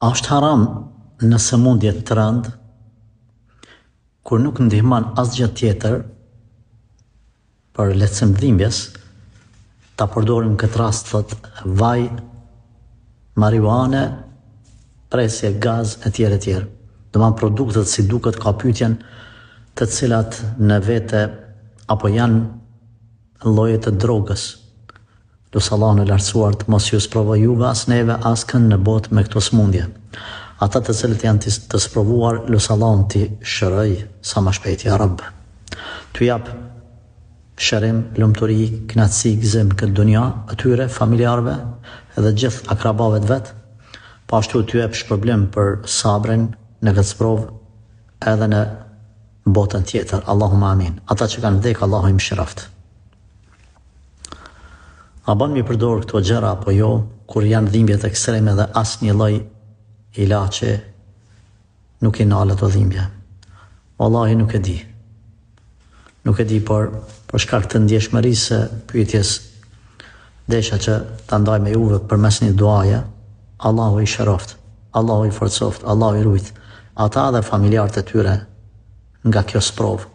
A është haram në sëmundje të rëndë, kur nuk ndihmon asgjë tjetër për lehtësim të dhimbjes, ta përdorim këtë rast thot vaj, marijuane, presje, gaz e tjerë. Domethënë produktet si duket ka pyetjen të cilat në vete apo janë lloje të drogës. Lutë Allahun e lartësuar të mos ju sprovoj juve as neve as kënd në botë me këto smundje. Ata të cilët janë të sprovuar, lutë Allahun ti shëroj sa më shpejt ya Rabb. T'u jap shërim, lumturi, kënaqësi, gëzim këtë dunja atyre familjarëve edhe gjithë akrabave të vet. Po ashtu t'u jap shpërblim për sabrin në këtë sprovë edhe në botën tjetër. Allahumma amin. Ata që kanë vdekë, Allahu i mëshiroft. A bën mi përdor këto gjëra apo jo, kur janë dhimbjet ekstreme dhe asnjë lloj ilaçi nuk i nal ato dhimbje? Wallahi nuk e di. Nuk e di, por për shkak të ndjeshmërisë së pyetjes desha që ta ndaj me juve përmes një duaje, Allahu i shëroft, Allahu i forcoft, Allahu i rujt ata dhe familjarët e tyre nga kjo sprovë.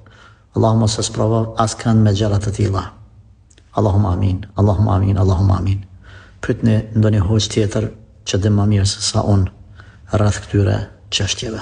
Allahu mos e sprovon askënd me gjëra të tilla. Allahumma amin, Allahumma amin, Allahumma amin. Pyetni ndonjë hoç tjetër që dhe më mirë se sa unë rreth këtyre çështjeve.